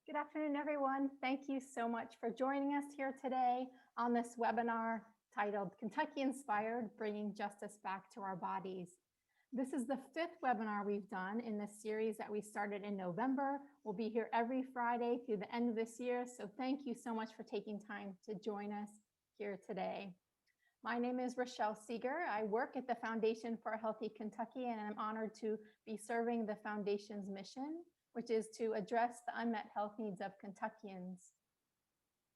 Good afternoon, everyone. Thank you so much for joining us here today on this webinar titled Kentucky Inspired, Bringing Justice Back to Our Bodies. This is the fifth webinar we've done in this series that we started in November. We'll be here every Friday through the end of this year, so thank you so much for taking time to join us here today. My name is Rochelle Seeger. I work at the Foundation for a Healthy Kentucky, and I'm honored to be serving the Foundation's mission, which is to address the unmet health needs of Kentuckians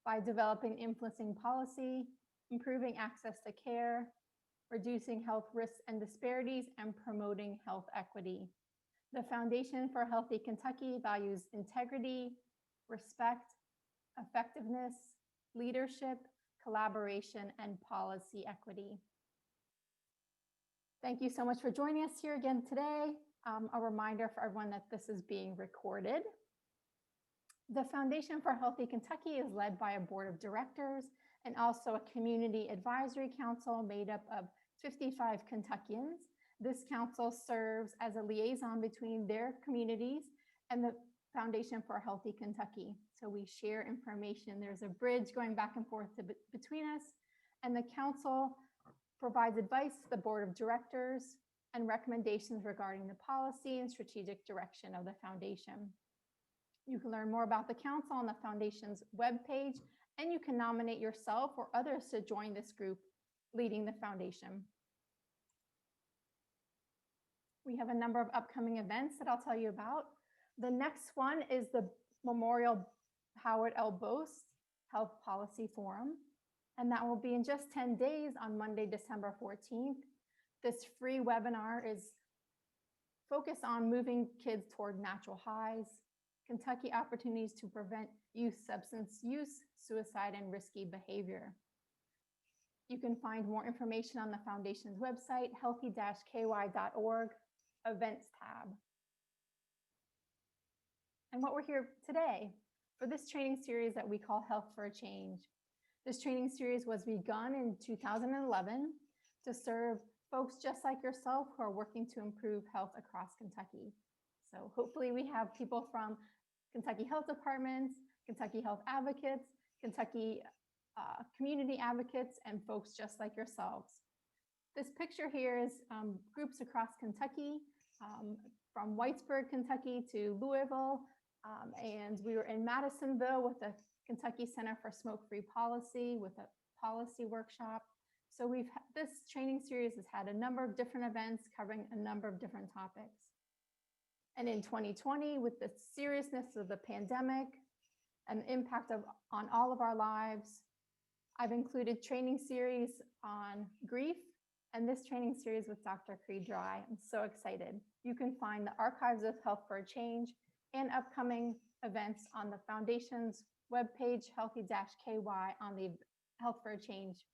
by developing influencing policy, improving access to care, reducing health risks and disparities, and promoting health equity. The Foundation for a Healthy Kentucky values integrity, respect, effectiveness, leadership, collaboration, and policy equity. Thank you so much for joining us here again today. A reminder for everyone that this is being recorded. The Foundation for a Healthy Kentucky is led by a board of directors and also a community advisory council made up of 55 Kentuckians. This council serves as a liaison between their communities and the Foundation for a Healthy Kentucky. So we share information. There's a bridge going back and forth between us, and the council provides advice to the board of directors and recommendations regarding the policy and strategic direction of the foundation. You can learn more about the council on the foundation's webpage, and you can nominate yourself or others to join this group leading the foundation. We have a number of upcoming events that I'll tell you about. The next one is the Memorial Howard L. Bose Health Policy Forum, and that will be in just 10 days on Monday, December 14th. This free webinar is focused on moving kids toward natural highs, Kentucky opportunities to prevent youth substance use, suicide, and risky behavior. You can find more information on the foundation's website, healthy-ky.org, events tab. And what we're here today for this training series that we call Health for a Change. This training series was begun in 2011 to serve folks just like yourself who are working to improve health across Kentucky. So hopefully we have people from Kentucky Health Departments, Kentucky Health Advocates, Kentucky community advocates, and folks just like yourselves. This picture here is groups across Kentucky, from Whitesburg, Kentucky to Louisville, and we were in Madisonville with the Kentucky Center for Smoke-Free Policy with a policy workshop. So this training series has had a number of different events covering a number of different topics. And in 2020, with the seriousness of the pandemic and the impact on all of our lives, I've included training series on grief and this training series with Dr. Cree Dry. I'm so excited. You can find the archives of Health for a Change and upcoming events on the Foundation's webpage, healthy-ky, on the Health for a Change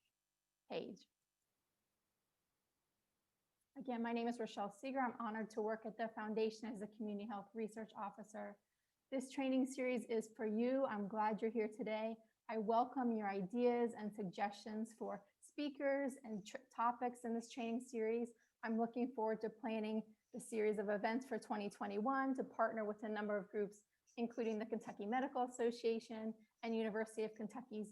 page. Again, my name is Rochelle Seeger. I'm honored to work at the Foundation as a Community Health Research Officer. This training series is for you. I'm glad you're here today. I welcome your ideas and suggestions for speakers and topics in this training series. I'm looking forward to planning the series of events for 2021 to partner with a number of groups, including the Kentucky Medical Association and University of Kentucky's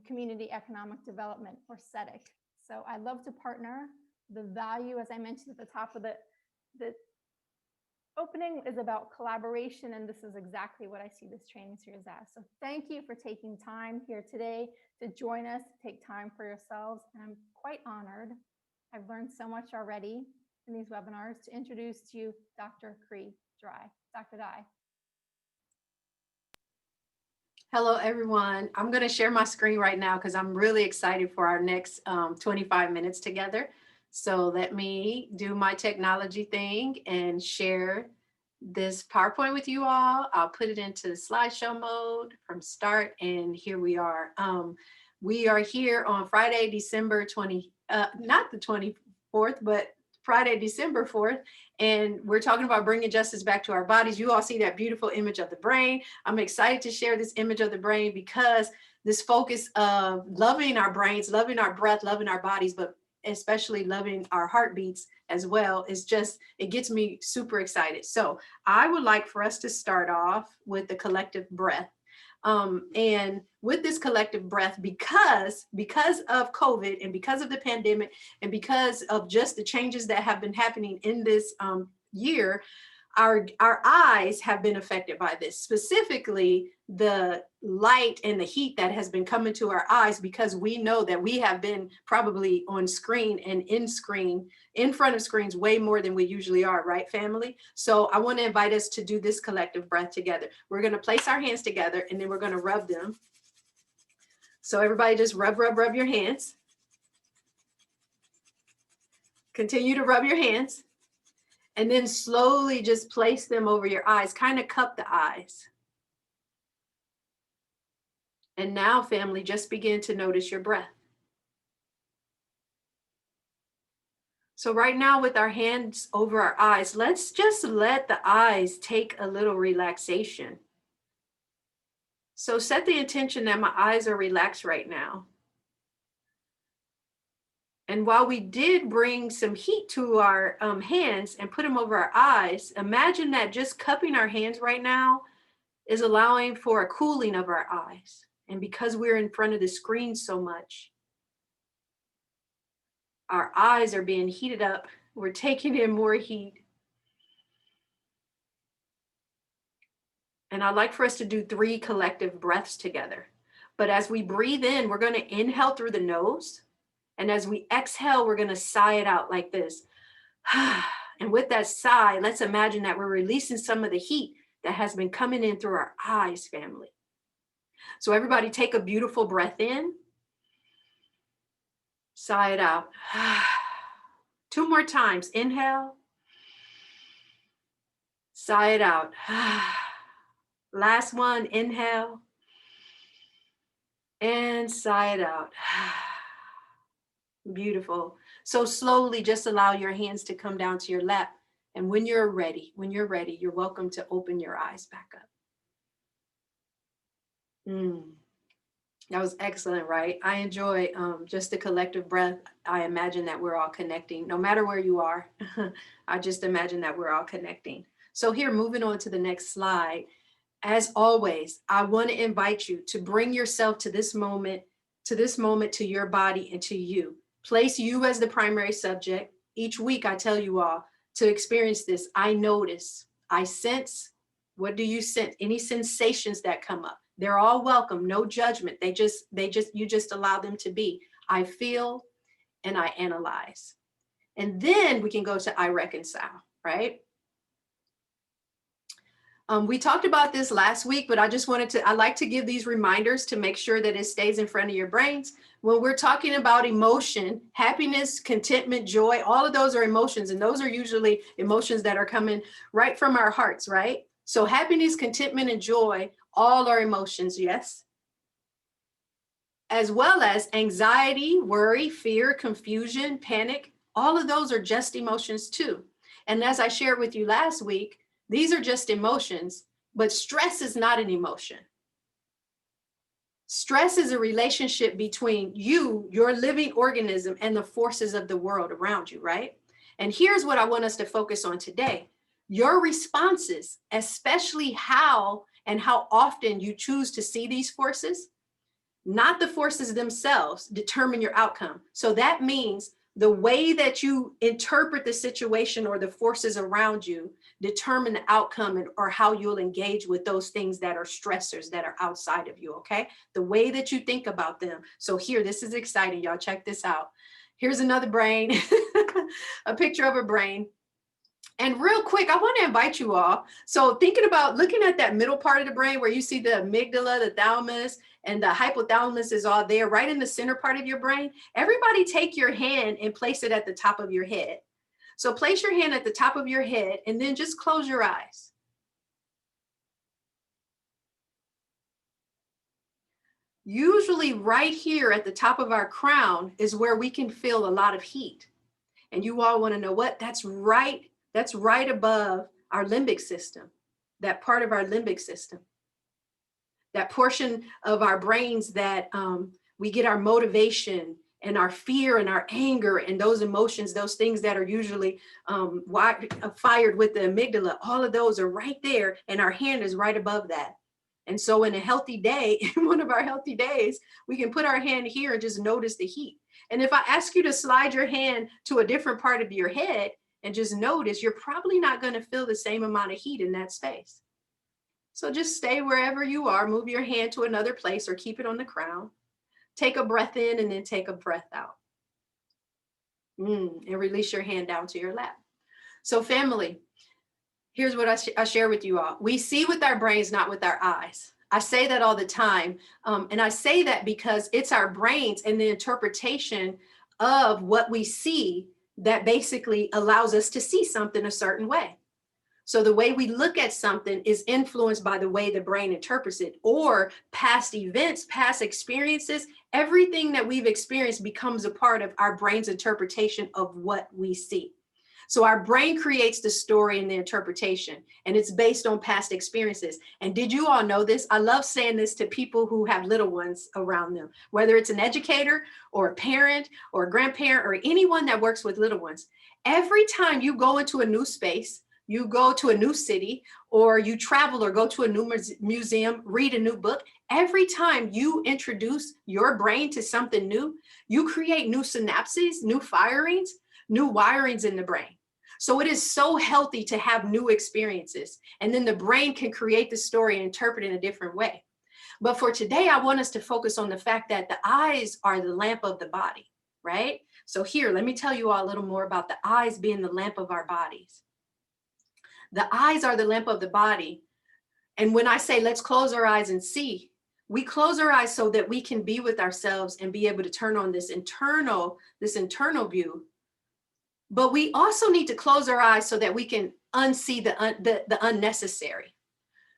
Community Economic Development, or CEDEC. So I love to partner. The value, as I mentioned at the top of the opening, is about collaboration, and this is exactly what I see this training series as. So thank you for taking time here today to join us, to take time for yourselves. And I'm quite honored. I've learned so much already in these webinars to introduce to you Dr. Cree Dry. Dr. Dye. Hello, everyone. I'm going to share my screen right now because I'm really excited for our next 25 minutes together. So let me do my technology thing and share this PowerPoint with you all. I'll put it into slideshow mode from start, and here we are. We are here on Friday, December 20, not the 24th, but Friday, December 4th, and we're talking about bringing justice back to our bodies. You all see that beautiful image of the brain. I'm excited to share this image of the brain because this focus of loving our brains, loving our breath, loving our bodies, but especially loving our heartbeats as well, is just, it gets me super excited. So I would like for us to start off with the collective breath. And with this collective breath, because of COVID and because of the pandemic and because of just the changes that have been happening in this year, our eyes have been affected by this, specifically the light and the heat that has been coming to our eyes, because we know that we have been probably on screen and in front of screens way more than we usually are, right, family? So I want to invite us to do this collective breath together. We're going to place our hands together and then we're going to rub them. So everybody just rub your hands. Continue to rub your hands. And then slowly just place them over your eyes, kind of cup the eyes. And now, family, just begin to notice your breath. So right now, with our hands over our eyes, let's just let the eyes take a little relaxation. So set the intention that my eyes are relaxed right now. And while we did bring some heat to our hands and put them over our eyes, imagine that just cupping our hands right now is allowing for a cooling of our eyes. And because we're in front of the screen so much, our eyes are being heated up. We're taking in more heat. And I'd like for us to do 3 collective breaths together. But as we breathe in, we're going to inhale through the nose. And as we exhale, we're going to sigh it out like this. And with that sigh, let's imagine that we're releasing some of the heat that has been coming in through our eyes, family. So everybody take a beautiful breath in. Sigh it out. 2 more times. Inhale. Sigh it out. Last one. Inhale. And sigh it out. Beautiful. So slowly just allow your hands to come down to your lap. And when you're ready, you're welcome to open your eyes back up. That was excellent, right? I enjoy just the collective breath. I imagine that we're all connecting, no matter where you are. I just imagine that we're all connecting. So here, moving on to the next slide. As always, I want to invite you to bring yourself to this moment, to your body and to you. Place you as the primary subject. Each week, I tell you all to experience this. I notice, I sense. What do you sense? Any sensations that come up? They're all welcome, no judgment. You just allow them to be. I feel and I analyze. And then we can go to I reconcile, right? We talked about this last week, but I like to give these reminders to make sure that it stays in front of your brains. When we're talking about emotion, happiness, contentment, joy, all of those are emotions. And those are usually emotions that are coming right from our hearts, right? So happiness, contentment, and joy, all are emotions, yes? As well as anxiety, worry, fear, confusion, panic, all of those are just emotions too. And as I shared with you last week, these are just emotions, but stress is not an emotion. Stress is a relationship between you, your living organism, and the forces of the world around you, right? And here's what I want us to focus on today. Your responses, especially how and how often you choose to see these forces, not the forces themselves, determine your outcome. So that means the way that you interpret the situation or the forces around you determine the outcome or how you'll engage with those things that are stressors that are outside of you, okay? The way that you think about them. So here, this is exciting, y'all. Check this out. Here's another brain, a picture of a brain. And real quick, I want to invite you all. So thinking about looking at that middle part of the brain where you see the amygdala, the thalamus, and the hypothalamus is all there right in the center part of your brain. Everybody take your hand and place it at the top of your head. So place your hand at the top of your head and then just close your eyes. Usually right here at the top of our crown is where we can feel a lot of heat. And you all want to know what? That's right above our limbic system, that part of our limbic system, that portion of our brains that we get our motivation and our fear and our anger and those emotions, those things that are usually fired with the amygdala, all of those are right there, and our hand is right above that. And so in a healthy day, in one of our healthy days, we can put our hand here and just notice the heat. And if I ask you to slide your hand to a different part of your head and just notice, you're probably not going to feel the same amount of heat in that space. So just stay wherever you are, move your hand to another place or keep it on the crown. Take a breath in and then take a breath out. And release your hand down to your lap. So family, here's what I share with you all. We see with our brains, not with our eyes. I say that all the time. And I say that because it's our brains and the interpretation of what we see that basically allows us to see something a certain way. So the way we look at something is influenced by the way the brain interprets it, or past events, past experiences. Everything that we've experienced becomes a part of our brain's interpretation of what we see. So our brain creates the story and the interpretation, and it's based on past experiences. And did you all know this? I love saying this to people who have little ones around them, whether it's an educator or a parent or a grandparent or anyone that works with little ones. Every time you go into a new space, you go to a new city, or you travel or go to a new museum, read a new book, every time you introduce your brain to something new, you create new synapses, new firings, new wirings in the brain. So it is so healthy to have new experiences. And then the brain can create the story and interpret it in a different way. But for today, I want us to focus on the fact that the eyes are the lamp of the body, right? So here, let me tell you all a little more about the eyes being the lamp of our bodies. The eyes are the lamp of the body. And when I say, let's close our eyes and see, we close our eyes so that we can be with ourselves and be able to turn on this internal view. But we also need to close our eyes so that we can unsee the unnecessary.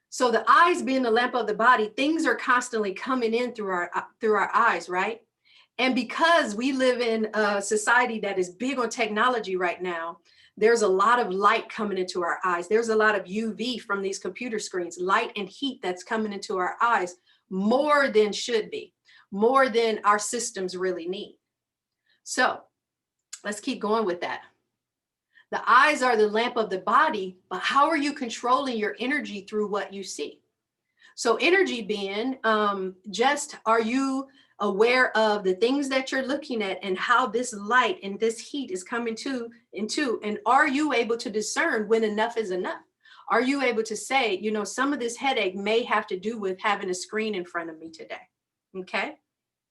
So the eyes being the lamp of the body, things are constantly coming in through our eyes, right? And because we live in a society that is big on technology right now, there's a lot of light coming into our eyes. There's a lot of UV from these computer screens, light and heat that's coming into our eyes, more than should be, more than our systems really need. So let's keep going with that. The eyes are the lamp of the body, but how are you controlling your energy through what you see? So energy being just, are you aware of the things that you're looking at and how this light and this heat is coming into, and are you able to discern when enough is enough? Are you able to say, you know, some of this headache may have to do with having a screen in front of me today? Okay.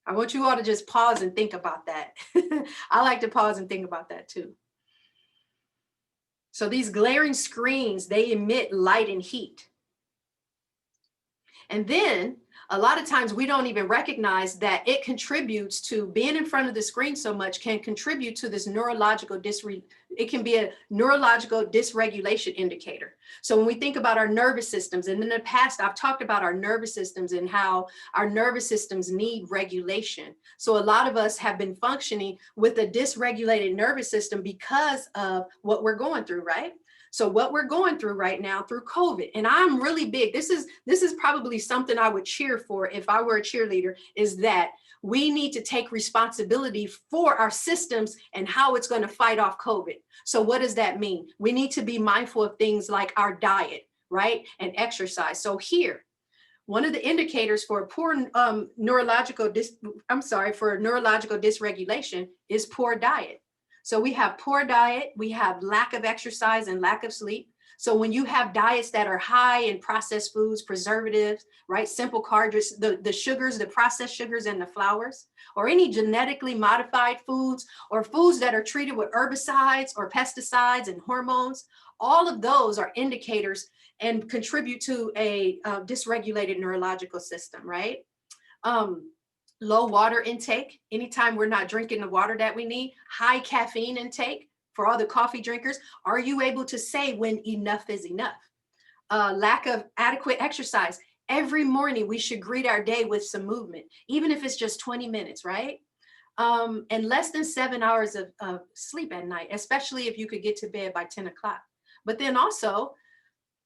I want you all to just pause and think about that. I like to pause and think about that too. So these glaring screens, they emit light and heat. And then a lot of times we don't even recognize that it contributes to being in front of the screen so much, can contribute to this neurological it can be a neurological dysregulation indicator. So when we think about our nervous systems, and in the past, I've talked about our nervous systems and how our nervous systems need regulation. So a lot of us have been functioning with a dysregulated nervous system because of what we're going through, right? So what we're going through right now through COVID, and I'm really big, this is probably something I would cheer for if I were a cheerleader, is that we need to take responsibility for our systems and how it's going to fight off COVID. So what does that mean? We need to be mindful of things like our diet, right? And exercise. So here, one of the indicators for poor neurological dysregulation is poor diet. So we have poor diet, we have lack of exercise and lack of sleep. So when you have diets that are high in processed foods, preservatives, right, simple carbs, the sugars, the processed sugars and the flours, or any genetically modified foods, or foods that are treated with herbicides or pesticides and hormones, all of those are indicators and contribute to a dysregulated neurological system, right? Low water intake, anytime we're not drinking the water that we need. High caffeine intake for all the coffee drinkers. Are you able to say when enough is enough? Lack of adequate exercise. Every morning we should greet our day with some movement, even if it's just 20 minutes, right? And less than 7 hours of sleep at night, especially if you could get to bed by 10 o'clock. But then also,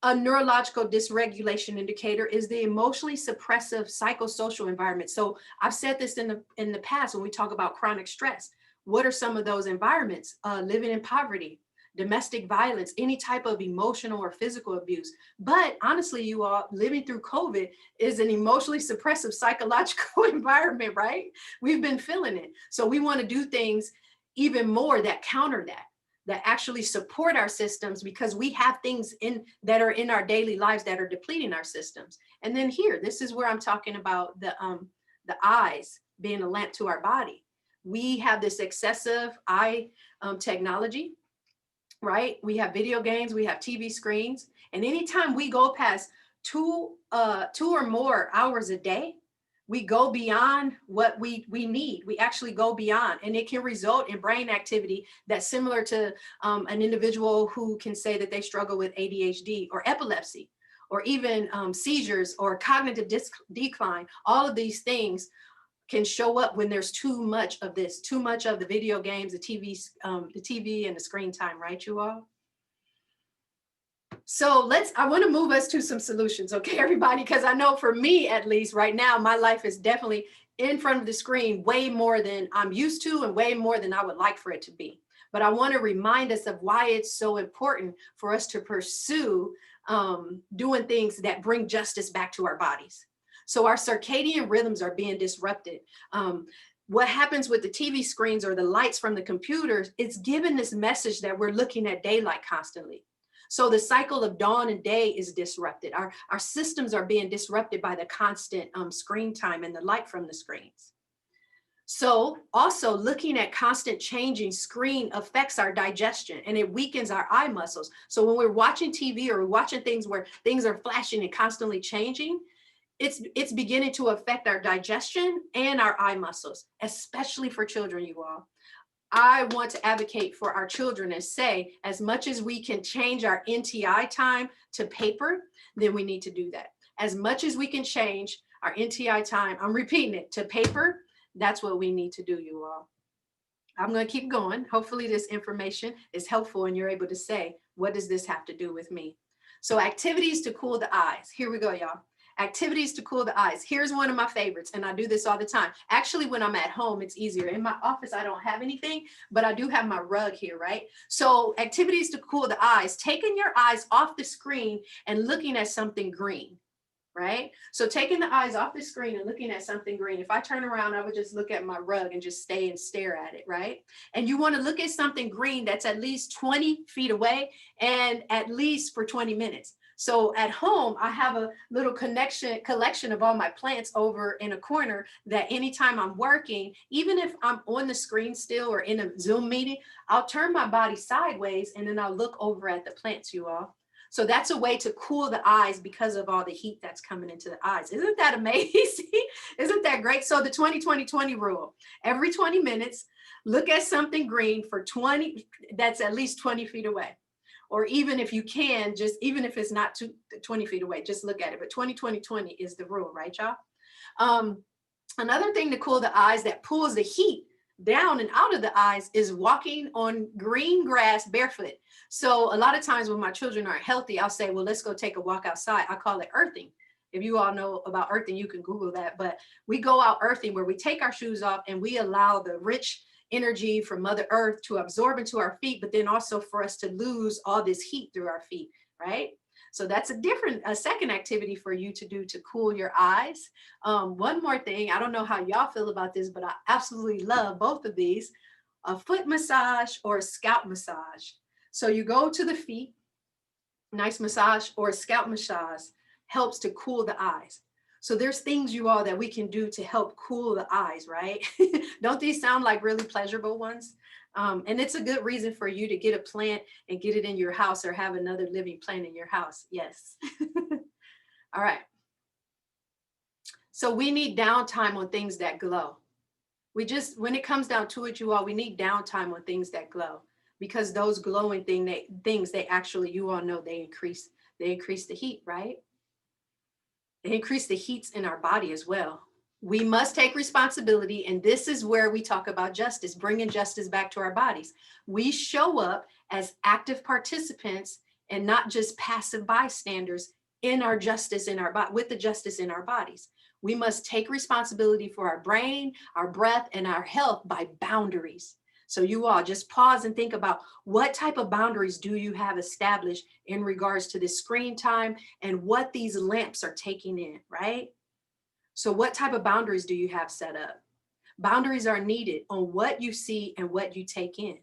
A neurological dysregulation indicator is the emotionally suppressive psychosocial environment. So I've said this in the past when we talk about chronic stress. What are some of those environments? Living in poverty, domestic violence, any type of emotional or physical abuse. But honestly, you all, living through COVID is an emotionally suppressive psychological environment, right? We've been feeling it. So we want to do things even more that counter that actually support our systems, because we have things in that are in our daily lives that are depleting our systems. And then here, this is where I'm talking about the eyes being a lamp to our body. We have this excessive eye technology, right? We have video games, we have TV screens, and anytime we go past two or more hours a day, we go beyond what we need. We actually go beyond, and it can result in brain activity that's similar to an individual who can say that they struggle with ADHD or epilepsy, or even seizures or cognitive decline. All of these things can show up when there's too much of this, too much of the video games, the TV and the screen time, right, you all? So I want to move us to some solutions, okay, everybody? Because I know for me, at least right now, my life is definitely in front of the screen way more than I'm used to and way more than I would like for it to be. But I want to remind us of why it's so important for us to pursue doing things that bring justice back to our bodies. So our circadian rhythms are being disrupted. What happens with the TV screens or the lights from the computers, it's given this message that we're looking at daylight constantly. So the cycle of dawn and day is disrupted. Our systems are being disrupted by the constant screen time and the light from the screens. So also looking at constant changing screen affects our digestion and it weakens our eye muscles. So when we're watching TV or we're watching things where things are flashing and constantly changing, it's beginning to affect our digestion and our eye muscles, especially for children, you all. I want to advocate for our children and say, as much as we can change our NTI time to paper, then we need to do that. As much as we can change our NTI time, I'm repeating it, to paper, that's what we need to do, you all. I'm going to keep going. Hopefully this information is helpful and you're able to say, what does this have to do with me? So activities to cool the eyes. Here we go, y'all. Activities to cool the eyes. Here's one of my favorites, and I do this all the time. Actually, when I'm at home, it's easier. In my office, I don't have anything, but I do have my rug here, right? So activities to cool the eyes, taking your eyes off the screen and looking at something green, right? So taking the eyes off the screen and looking at something green. If I turn around, I would just look at my rug and just stay and stare at it, right? And you want to look at something green that's at least 20 feet away and at least for 20 minutes. So at home, I have a little collection of all my plants over in a corner that anytime I'm working, even if I'm on the screen still or in a Zoom meeting, I'll turn my body sideways and then I'll look over at the plants, you all. So that's a way to cool the eyes because of all the heat that's coming into the eyes. Isn't that amazing? Isn't that great? So the 20-20-20 rule, every 20 minutes, look at something green for 20, that's at least 20 feet away. Or even if you can, just even if it's not 20 feet away, just look at it. But 20-20-20 is the rule, right, y'all? Another thing to cool the eyes that pulls the heat down and out of the eyes is walking on green grass barefoot. So a lot of times when my children aren't healthy, I'll say, well, let's go take a walk outside. I call it earthing. If you all know about earthing, you can Google that. But we go out earthing where we take our shoes off and we allow the rich energy from Mother Earth to absorb into our feet, but then also for us to lose all this heat through our feet, right? So that's a second activity for you to do to cool your eyes. One more thing, I don't know how y'all feel about this, but I absolutely love both of these, a foot massage or a scalp massage. So you go to the feet, nice massage, or a scalp massage helps to cool the eyes. So there's things, you all, that we can do to help cool the eyes, right? Don't these sound like really pleasurable ones? And it's a good reason for you to get a plant and get it in your house or have another living plant in your house. Yes. All right. So we need downtime on things that glow. When it comes down to it, you all, we need downtime on things that glow, because those glowing things, they actually, you all know, they increase the heat, right? They increase the heats in our body as well. We must take responsibility, and this is where we talk about justice, bringing justice back to our bodies. We show up as active participants and not just passive bystanders in our justice in our body, with the justice in our bodies. We must take responsibility for our brain, our breath, and our health by boundaries. So you all just pause and think about, what type of boundaries do you have established in regards to this screen time and what these lamps are taking in, right? So what type of boundaries do you have set up? Boundaries are needed on what you see and what you take in.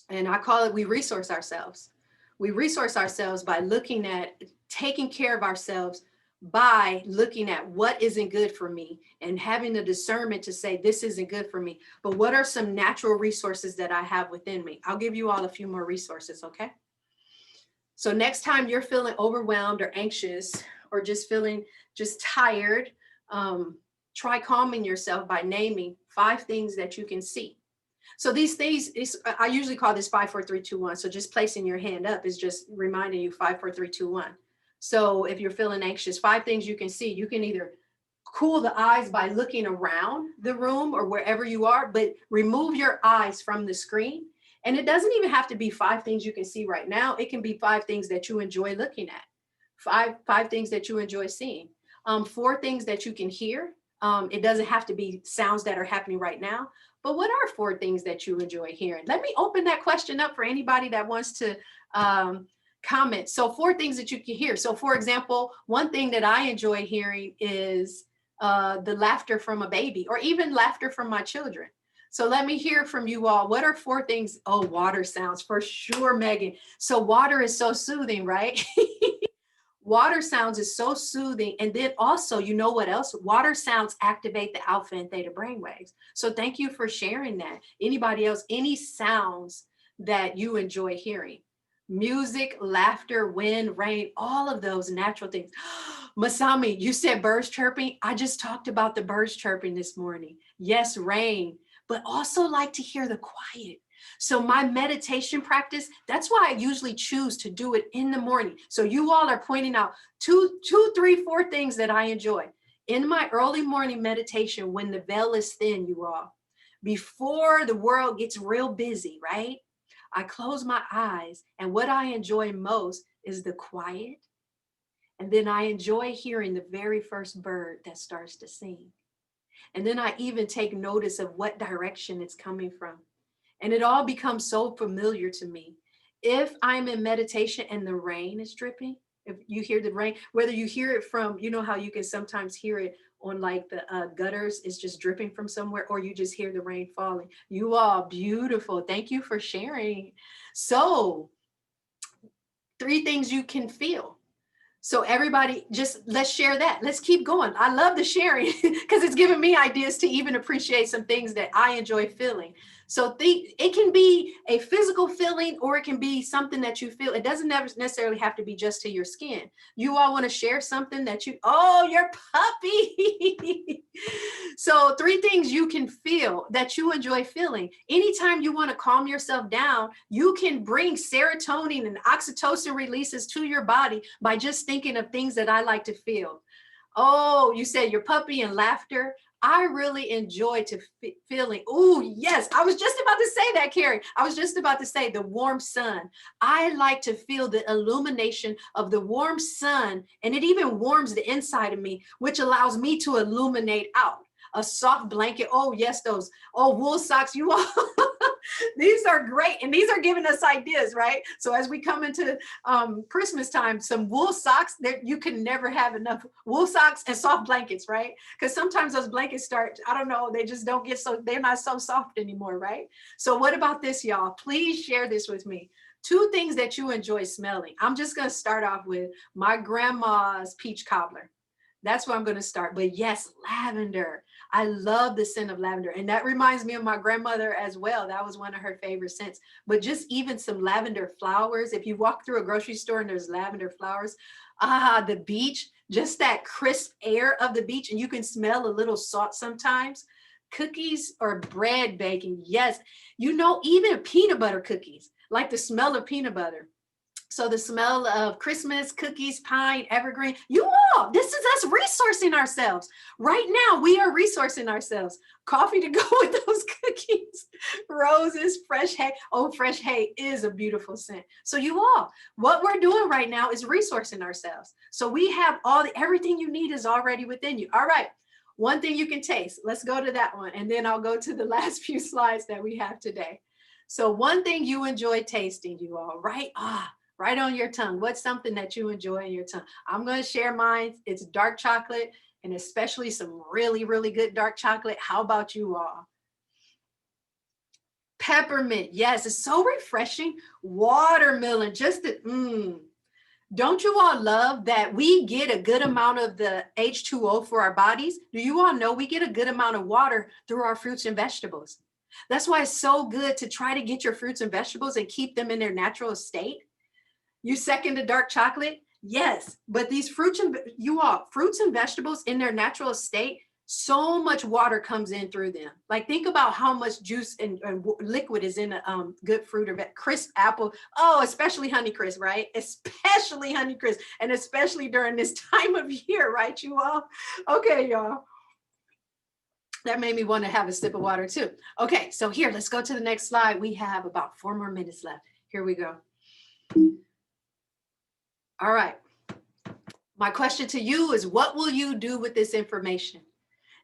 And I call it, we resource ourselves. We resource ourselves by looking at taking care of ourselves, by looking at what isn't good for me and having the discernment to say, this isn't good for me. But what are some natural resources that I have within me? I'll give you all a few more resources, okay? So next time you're feeling overwhelmed or anxious or just feeling just tired, try calming yourself by naming 5 things that you can see. So these things, I usually call this 5, 4, 3, 2, 1. So just placing your hand up is just reminding you 5, 4, 3, 2, 1. So if you're feeling anxious, 5 things you can see. You can either cool the eyes by looking around the room or wherever you are, but remove your eyes from the screen. And it doesn't even have to be 5 things you can see right now. It can be 5 things that you enjoy looking at, 5 things that you enjoy seeing, 4 things that you can hear. It doesn't have to be sounds that are happening right now, but what are 4 things that you enjoy hearing? Let me open that question up for anybody that wants to comment. So 4 things that you can hear. So for example, one thing that I enjoy hearing is the laughter from a baby, or even laughter from my children. So let me hear from you all. What are 4 things? Oh, water sounds for sure, Megan. So water is so soothing, right? Water sounds is so soothing. And then also, you know what else? Water sounds activate the alpha and theta brainwaves. So thank you for sharing that. Anybody else, any sounds that you enjoy hearing? Music, laughter, wind, rain, all of those natural things. Masami, you said birds chirping. I just talked about the birds chirping this morning. Yes, rain, but also like to hear the quiet. So my meditation practice, that's why I usually choose to do it in the morning. So you all are pointing out 2, 3, 4 things that I enjoy. In my early morning meditation, when the veil is thin, you all, before the world gets real busy, right? I close my eyes, and what I enjoy most is the quiet. And then I enjoy hearing the very first bird that starts to sing. And then I even take notice of what direction it's coming from. And it all becomes so familiar to me. If I'm in meditation and the rain is dripping, if you hear the rain, whether you hear it from, you know how you can sometimes hear it on like the gutters, it's just dripping from somewhere, or you just hear the rain falling. You all beautiful. Thank you for sharing. So 3 things you can feel. So everybody, just let's share that. Let's keep going. I love the sharing because it's giving me ideas to even appreciate some things that I enjoy feeling. So it can be a physical feeling, or it can be something that you feel. It doesn't necessarily have to be just to your skin. You all want to share something that you, oh, your puppy. So 3 things you can feel that you enjoy feeling. Anytime you want to calm yourself down, you can bring serotonin and oxytocin releases to your body by just thinking of things that I like to feel. Oh, you said your puppy and laughter. I really enjoy to feeling. Oh, yes. I was just about to say that, Carrie. I was just about to say the warm sun. I like to feel the illumination of the warm sun, and it even warms the inside of me, which allows me to illuminate out. A soft blanket. Oh, yes, those. Oh, wool socks. You all. These are great. And these are giving us ideas, right? So as we come into Christmas time, some wool socks, that you can never have enough wool socks and soft blankets, right? Because sometimes those blankets start, I don't know, they just don't get so, they're not so soft anymore, right? So what about this, y'all? Please share this with me. 2 things that you enjoy smelling. I'm just going to start off with my grandma's peach cobbler. That's where I'm going to start. But yes, lavender. I love the scent of lavender. And that reminds me of my grandmother as well. That was one of her favorite scents. But just even some lavender flowers. If you walk through a grocery store and there's lavender flowers, the beach, just that crisp air of the beach. And you can smell a little salt sometimes. Cookies or bread baking. Yes. You know, even peanut butter cookies, like the smell of peanut butter. So the smell of Christmas, cookies, pine, evergreen, you all, this is us resourcing ourselves. Right now, we are resourcing ourselves. Coffee to go with those cookies, roses, fresh hay. Oh, fresh hay is a beautiful scent. So you all, what we're doing right now is resourcing ourselves. So we have everything you need is already within you. All right, one thing you can taste. Let's go to that one. And then I'll go to the last few slides that we have today. So one thing you enjoy tasting, you all, right? Right on your tongue. What's something that you enjoy in your tongue? I'm going to share mine. It's dark chocolate, and especially some really, really good dark chocolate. How about you all? Peppermint. Yes, it's so refreshing. Watermelon. Just the, Don't you all love that we get a good amount of the H2O for our bodies? Do you all know we get a good amount of water through our fruits and vegetables? That's why it's so good to try to get your fruits and vegetables and keep them in their natural state. You second the dark chocolate? Yes, but these fruits and vegetables in their natural state, so much water comes in through them. Like think about how much juice and liquid is in a good fruit or crisp apple. Oh, especially Honeycrisp, right? Especially Honeycrisp, and especially during this time of year, right, you all? Okay, y'all. That made me want to have a sip of water too. Okay, so here, let's go to the next slide. We have about 4 more minutes left. Here we go. All right. My question to you is, what will you do with this information?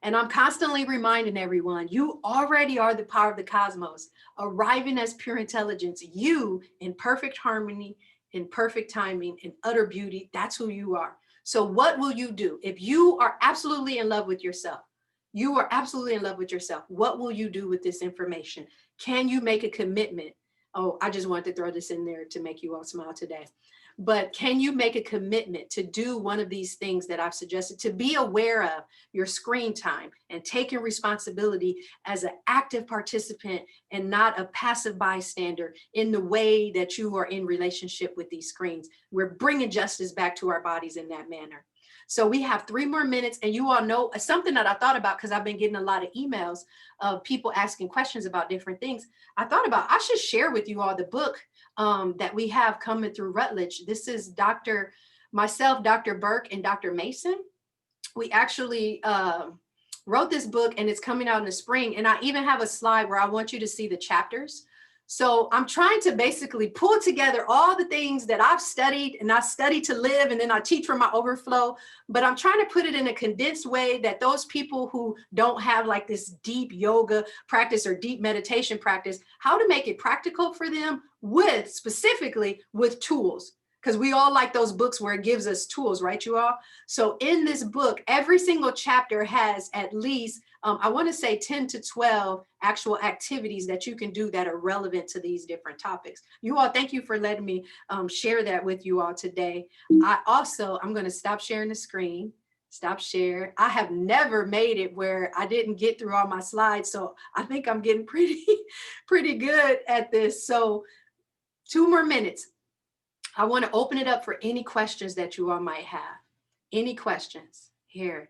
And I'm constantly reminding everyone, you already are the power of the cosmos, arriving as pure intelligence, you in perfect harmony, in perfect timing, in utter beauty. That's who you are. So what will you do? If you are absolutely in love with yourself, you are absolutely in love with yourself, what will you do with this information? Can you make a commitment? Oh, I just wanted to throw this in there to make you all smile today. But can you make a commitment to do one of these things that I've suggested, to be aware of your screen time and taking responsibility as an active participant and not a passive bystander in the way that you are in relationship with these screens? We're bringing justice back to our bodies in that manner. So we have 3 more minutes, and you all know something that I thought about, because I've been getting a lot of emails of people asking questions about different things. I thought about, I should share with you all the book that we have coming through Rutledge. This is myself, Dr. Burke, and Dr. Mason. We actually wrote this book, and it's coming out in the spring. And I even have a slide where I want you to see the chapters. So I'm trying to basically pull together all the things that I've studied, and I study to live, and then I teach from my overflow, but I'm trying to put it in a condensed way that those people who don't have like this deep yoga practice or deep meditation practice, how to make it practical for them specifically with tools. Because we all like those books where it gives us tools, right, you all? So in this book, every single chapter has at least, I want to say 10 to 12 actual activities that you can do that are relevant to these different topics. You all, thank you for letting me share that with you all today. I'm going to stop sharing the screen. Stop share. I have never made it where I didn't get through all my slides. So I think I'm getting pretty good at this. So 2 more minutes. I want to open it up for any questions that you all might have. Any questions here?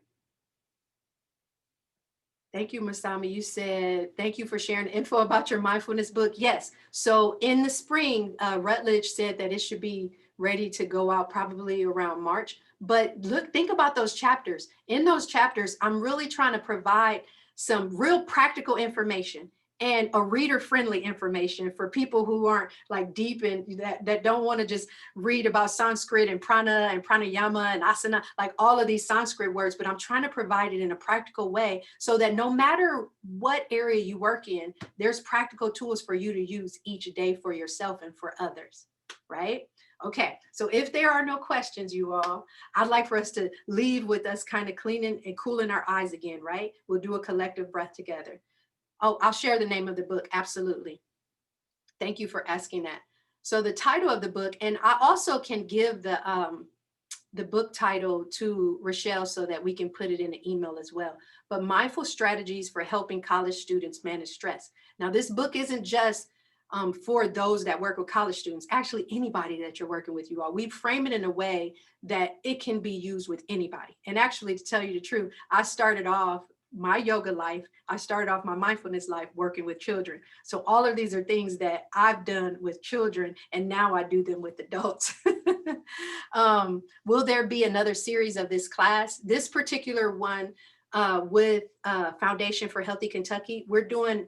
Thank you, Masami. You said, thank you for sharing info about your mindfulness book. Yes. So in the spring, Rutledge said that it should be ready to go out probably around March. But think about those chapters. In those chapters, I'm really trying to provide some real practical information and a reader-friendly information for people who aren't like deep in that don't want to just read about Sanskrit and prana and pranayama and asana, like all of these Sanskrit words, but I'm trying to provide it in a practical way so that no matter what area you work in, there's practical tools for you to use each day for yourself and for others, right? Okay, so if there are no questions, you all, I'd like for us to leave with us kind of cleaning and cooling our eyes again, right? We'll do a collective breath together. Oh, I'll share the name of the book. Absolutely. Thank you for asking that. So the title of the book, and I also can give the book title to Rochelle so that we can put it in an email as well. But Mindful Strategies for Helping College Students Manage Stress. Now, this book isn't just for those that work with college students, actually anybody that you're working with, you all. We frame it in a way that it can be used with anybody. And actually, to tell you the truth, I started off my yoga life, I started off my mindfulness life working with children. So all of these are things that I've done with children, and now I do them with adults. Will there be another series of this class? This particular one with Foundation for Healthy Kentucky, we're doing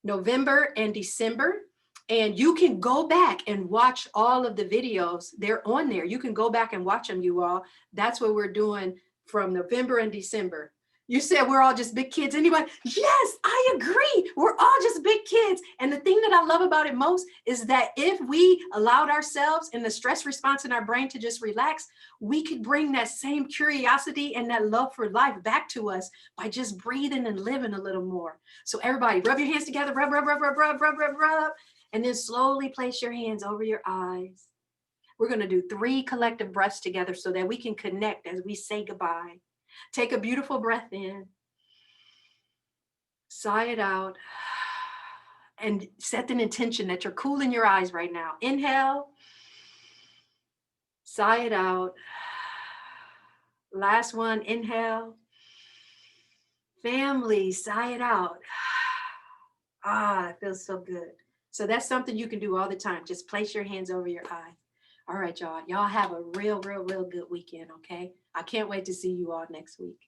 November and December. And you can go back and watch all of the videos. They're on there. You can go back and watch them, you all. That's what we're doing from November and December. You said we're all just big kids. Anybody? Yes, I agree. We're all just big kids. And the thing that I love about it most is that if we allowed ourselves in the stress response in our brain to just relax, we could bring that same curiosity and that love for life back to us by just breathing and living a little more. So everybody, rub your hands together, rub, rub, rub, rub, rub, rub, rub, rub, and then slowly place your hands over your eyes. We're going to do 3 collective breaths together so that we can connect as we say goodbye. Take a beautiful breath in. Sigh it out. And set an intention that you're cooling your eyes right now. Inhale. Sigh it out. Last one, inhale. Family, sigh it out. Ah, it feels so good. So that's something you can do all the time. Just place your hands over your eyes. All right, y'all. Y'all have a real good weekend, okay? I can't wait to see you all next week.